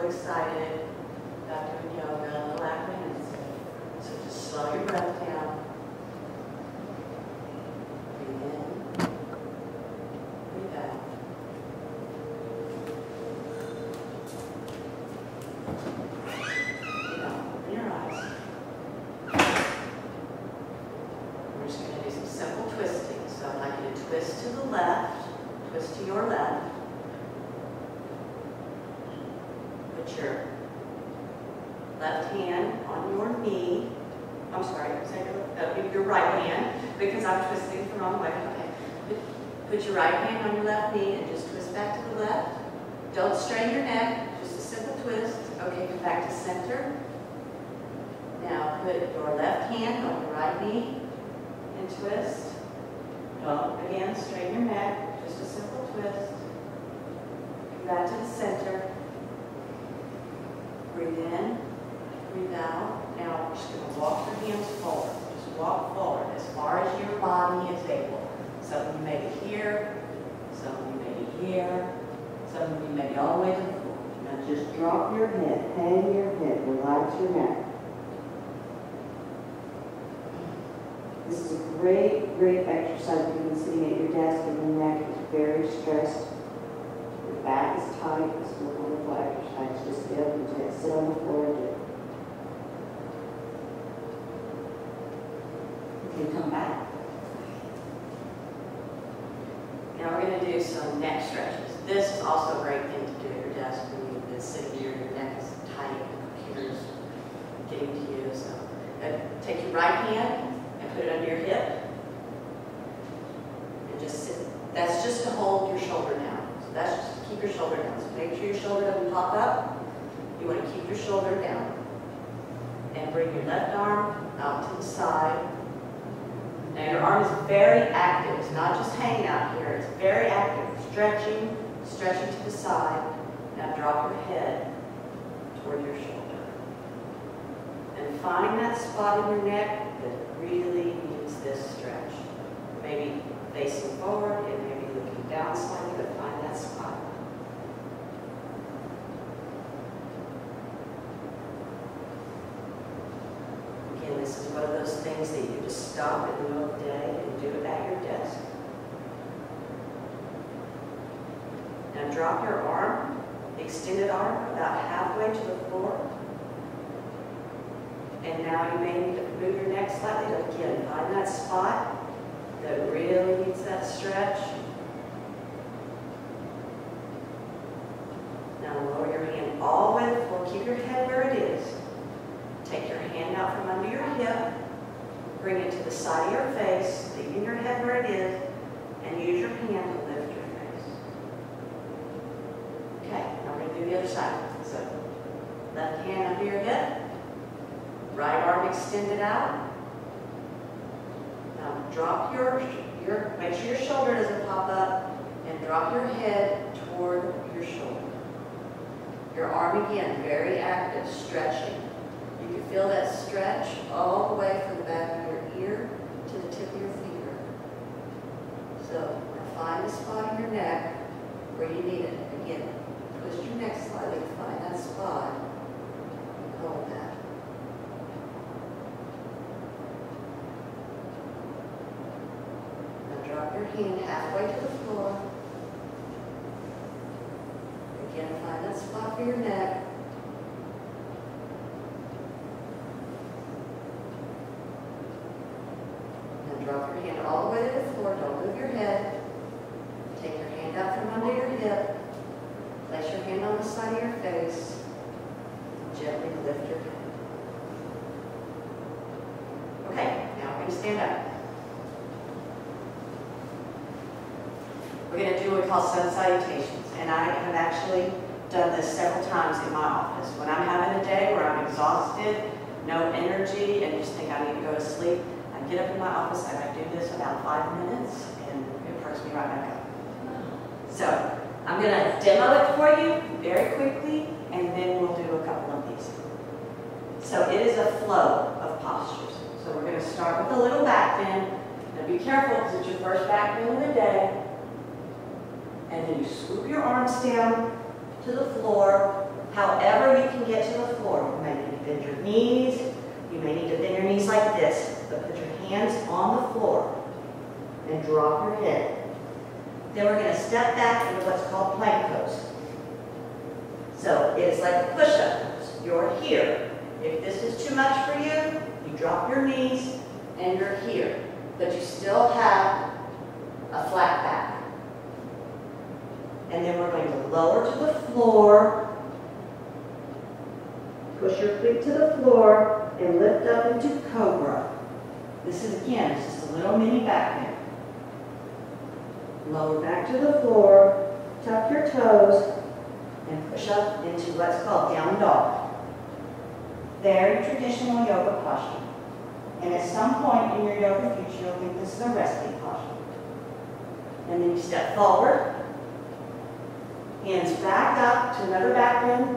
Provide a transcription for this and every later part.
excited about doing yoga, a little apprehensive. So just slow your breath down. Breathe in. Breathe out. Breathe out. Open your eyes. We're just going to do some simple twisting. So I'd like you to twist to the left, twist to your left. Put your left hand on your knee. I'm sorry, your right hand, because I'm twisting the wrong way. Okay. Put your right hand on your left knee and just twist back to the left. Don't strain your neck, just a simple twist. Okay, come back to center. Now put your left hand on your right knee and twist. Don't, again, strain your neck, just a simple twist. Come back to the center. Breathe in, breathe out. Now we're just going to walk your hands forward. Just walk forward as far as your body is able. Some of you may be here, some of you may be here, some of you may be all the way to the floor. Now just drop your head, hang your head, relax your neck. This is a great, great exercise. You've been sitting at your desk and your neck is very stressed. Your back is tight. This is a wonderful exercise. Just get up and sit on the floor and do it. You can come back. Now we're going to do some neck stretches. This is also a great thing to do at your desk when you've been sitting here and your neck is tight and the computer's getting to you. So take your right hand and put it under your hip. And just sit. That's just to hold your shoulder down. So that's just to keep your shoulder down. So make sure your shoulder doesn't pop up. You want to keep your shoulder down. And bring your left arm out to the side. Now your arm is very active. It's not just hanging out here. It's very active. Stretching, stretching to the side. Now drop your head toward your shoulder. And find that spot in your neck that really needs this stretch. Maybe facing forward and maybe looking down slightly, but find that spot. Again, this is one of those things that you just stop in the middle of the day and do it at your desk. Now drop your arm, extended arm, about halfway to the floor. And now you may need to move your neck slightly to, again, find that spot that really needs that stretch. Now lower your hand all the way to the floor. Keep your head where it is. Take your hand out from under your hip. Bring it to the side of your face, leaving your head where it is, and use your hand to lift your face. Okay, now we're going to do the other side. So left hand under your hip. Right arm extended out. Now drop make sure your shoulder doesn't pop up, and drop your head toward your shoulder. Your arm again, very active, stretching. You can feel that stretch all the way from the back of your ear to the tip of your finger. So find the spot in your neck where you need it. Again, twist your neck slightly to find that spot. Hold that. Drop your hand halfway to the floor. Again, find that spot for your neck. Now drop your hand all the way to the floor. Don't move your head. Take your hand out from under your hip. Place your hand on the side of your face. Gently lift your head. Okay, now we're going to stand up. We're going to do what we call sun salutations, and I have actually done this several times in my office. When I'm having a day where I'm exhausted, no energy, and just think I need to go to sleep, I get up in my office and I do this about 5 minutes, and it perks me right back up. So I'm going to demo it for you very quickly, and then we'll do a couple of these. So it is a flow of postures. So we're going to start with a little back bend. Now be careful because it's your first back bend of the day. And then you swoop your arms down to the floor, However you can get to the floor. You may need to bend your knees. You may need to bend your knees like this, but put your hands on the floor and drop your head. Then we're going to step back into what's called plank pose. So it is like a push-up pose. You're here. If this is too much for you, you drop your knees and you're here. But you still have a flat back. And then we're going to lower to the floor. Push your feet to the floor and lift up into cobra. This is, again, it's just a little mini back bend. Lower back to the floor, tuck your toes, and push up into what's called down dog. Very traditional yoga posture. And at some point in your yoga future, you'll think this is a resting posture. And then you step forward, hands back up to another back bend,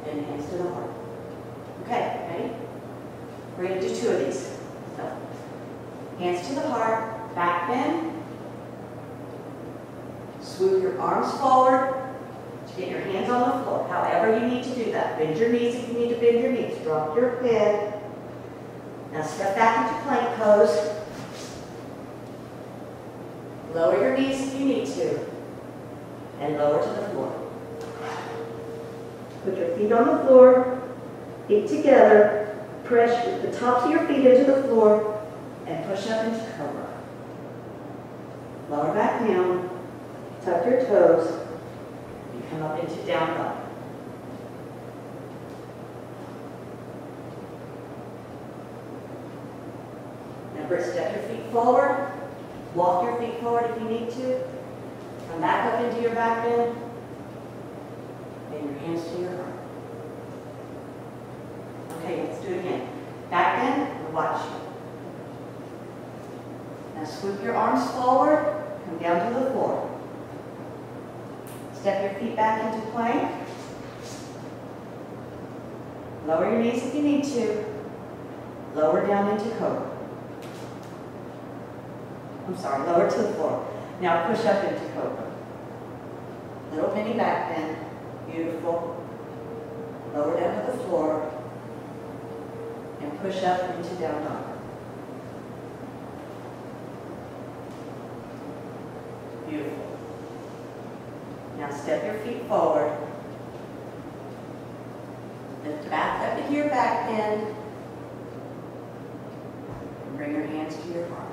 and hands to the heart. Okay, ready? We're going to do 2 of these. So, hands to the heart, back bend. Swoop your arms forward to get your hands on the floor. However you need to do that. Bend your knees if you need to bend your knees. Drop your head. Now step back into plank pose. Lower your knees if you need to. And lower to the floor. Put your feet on the floor. Feet together. Press the tops of your feet into the floor. And push up into cobra. Lower back down. Tuck your toes. You come up into down dog. Now step your feet forward. Walk your feet forward if you need to. Come back up into your back bend. And your hands to your heart. Okay, let's do it again. Back bend and watch you. Now swoop your arms forward. Come down to the floor. Step your feet back into plank. Lower your knees if you need to. Lower down into cobra. I'm sorry, lower to the floor. Now push up into cobra. Little mini back bend. Beautiful. Lower down to the floor. And push up into down dog. Beautiful. Now step your feet forward. Lift back up to your back bend. And bring your hands to your heart.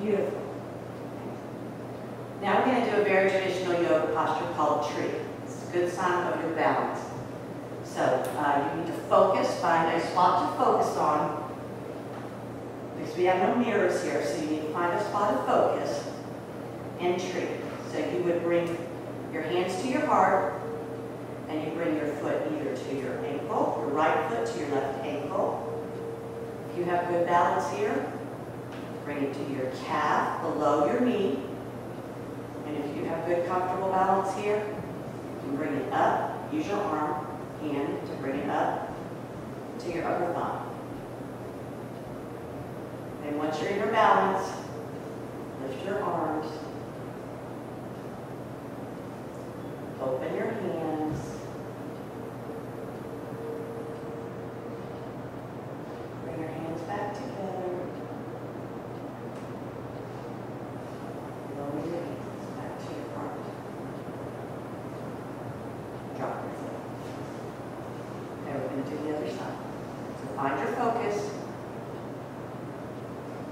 Beautiful. Now we're going to do a very traditional yoga posture called tree. It's a good sign of your balance. So you need to focus, find a spot to focus on. Because we have no mirrors here, so you need to find a spot of focus and tree. So you would bring your hands to your heart, and you bring your foot either to your ankle, your right foot to your left ankle. If you have good balance here, bring it to your calf below your knee. And if you have good comfortable balance here, you can bring it up. Use your arm, hand to bring it up to your upper thigh. And once you're in your balance, lift your arms. Open your hands. Bring your hands back together. Lower your hands back to your heart. Drop your foot. Okay, we're going to do the other side. So find your focus.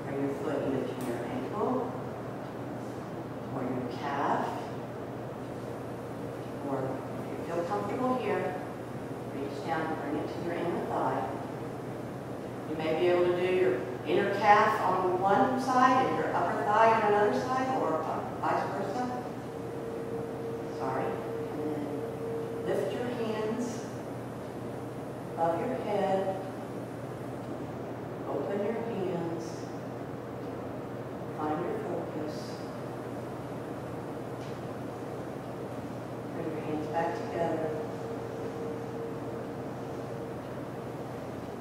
Bring your foot either to your ankle or your calf. Or if you feel comfortable here, reach down and bring it to your inner thigh. You may be able to do your inner calf on one side and your upper thigh on another side, or vice versa. Sorry. And then lift your hands above your head. Open your hands. Find your focus. Bring your hands back together.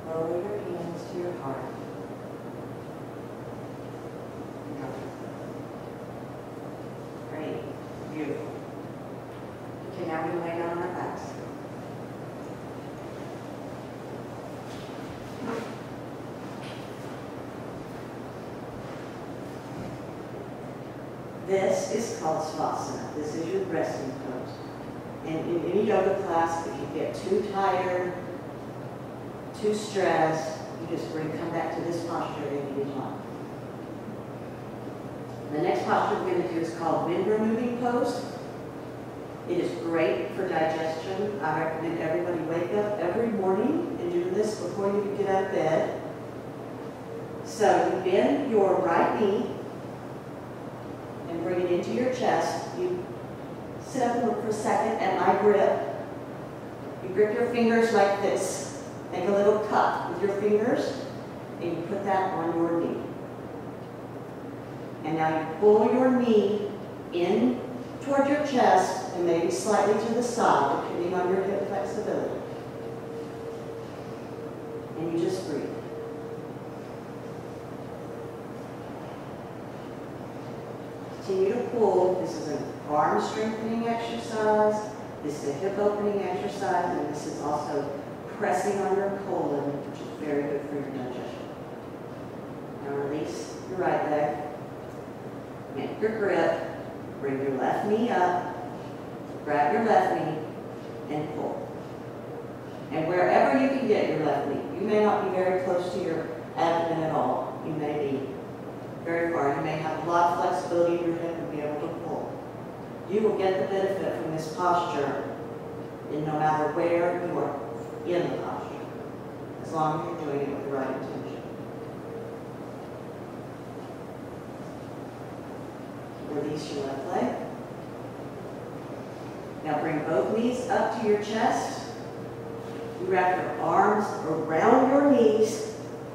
Lower your hands to your heart. And drop your foot. Great. Beautiful. You Okay, now we're going to lay down on our backs. This is called Savasana. This is your resting pose. And in any yoga class, if you get too tired, too stressed, you just come back to this posture at any time. The next posture we're going to do is called wind removing pose. It is great for digestion. I recommend everybody wake up every morning and do this before you get out of bed. So you bend your right knee and bring it into your chest. You sit up and look for a second at my grip. You grip your fingers like this. Make a little cup with your fingers and you put that on your knee. And now you pull your knee in toward your chest and maybe slightly to the side, depending on your hip flexibility. And you just breathe. Continue to pull. This is an arm strengthening exercise. This is a hip opening exercise, and this is also pressing on your colon, which is very good for your digestion. Now release your right leg. Make your grip. Bring your left knee up. Grab your left knee and pull. And wherever you can get your left knee, you may not be very close to your abdomen at all. You may be very far. You may have a lot of flexibility in your hip and be able to pull. You will get the benefit from this posture in no matter where you are in the posture, as long as you're doing it with the right intention. Release your left leg. Now bring both knees up to your chest. You wrap your arms around your knees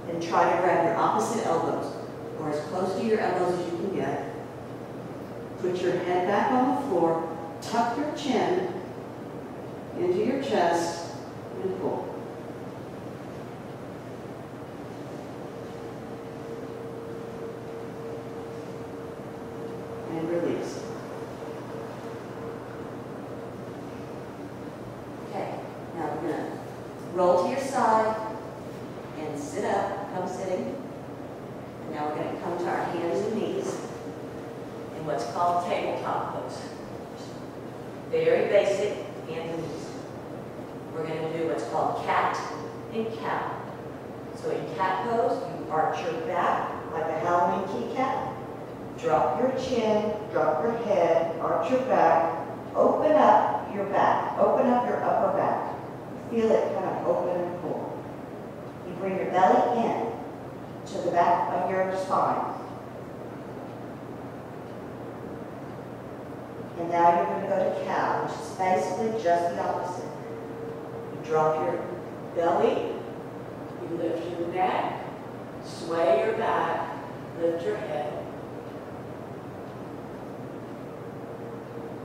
and try to grab your opposite elbows, or as close to your elbows as you can get. Put your head back on the floor, tuck your chin into your chest, and pull. And release. Okay, now we're going to roll to your side and sit up, come sitting. And now we're going to come to our hands and knees in what's called tabletop pose. Very basic hands and knees. We're going to do what's called cat and cow. So in cat pose, you arch your back like a Halloween kitty cat. Drop your chin, drop your head, arch your back, open up your back, open up your upper back. Feel it kind of open and pull. You bring your belly in to the back of your spine. And now you're going to go to cow, which is basically just the opposite. You drop your belly, you lift your neck, sway your back, lift your head.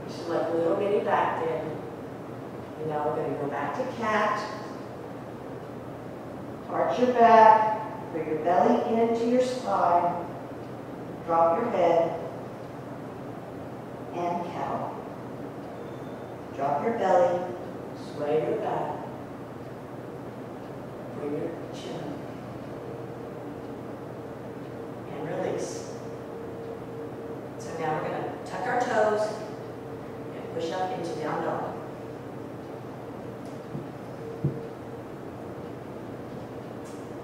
You select a little bitty back bend. And now we're going to go back to cat. Arch your back, bring your belly into your spine, drop your head, and cow. Drop your belly, sway your back, bring your chin, and release. So now we're going to tuck our toes and push up into down dog.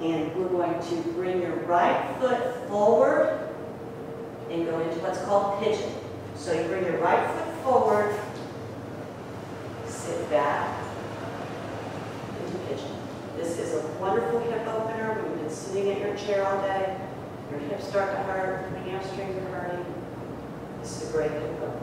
And we're going to bring your right foot forward and go into what's called pigeon. So you bring your right foot forward, sit back into pigeon. This is a wonderful hip opener. When you've been sitting at your chair all day, your hips start to hurt, your hamstrings are hurting. This is a great hip opener.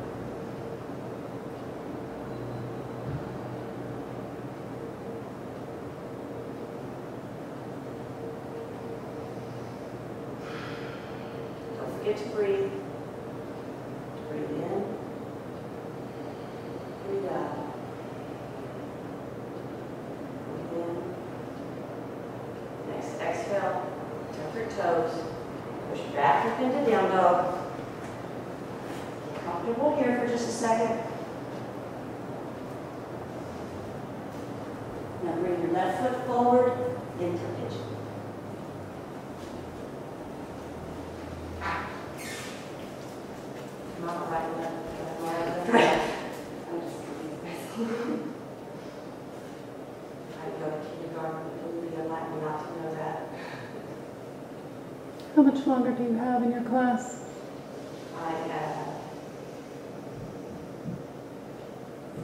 Don't forget to breathe. Breathe in, breathe out. Breathe in. Next exhale, tuck your toes, push back up into down dog. Get comfortable here for just a second. Now bring your left foot forward into pigeon. Not right, left, right. I'm just kidding. I go to kindergarten, it would be unlikely not to know that. How much longer do you have in your class? I have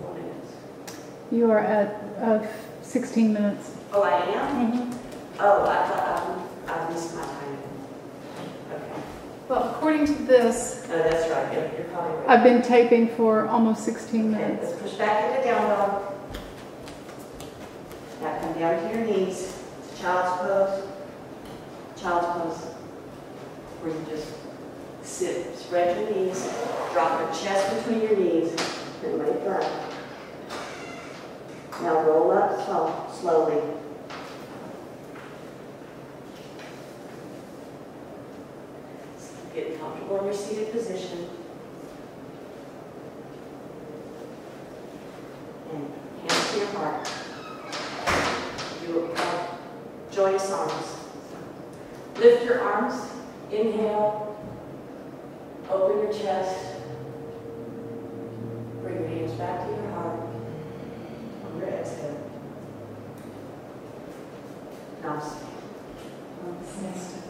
4 minutes. You are at 16 minutes. Oh, I am? Mm-hmm. Oh, I thought I missed my time. Okay. Well, according to this, No, that's right. You're probably right. I've been taping for almost 16 Okay, minutes. let's push back into down dog. Now come down to your knees. Child's pose. Child's pose. Where you just sit, spread your knees, drop your chest between your knees, and lay flat. Now roll up slowly. Get comfortable in your seated position. And hands to your heart. Do joyous arms. Lift your arms. Inhale. Open your chest. Bring your hands back to your heart. On your exhale. Namaste. Namaste.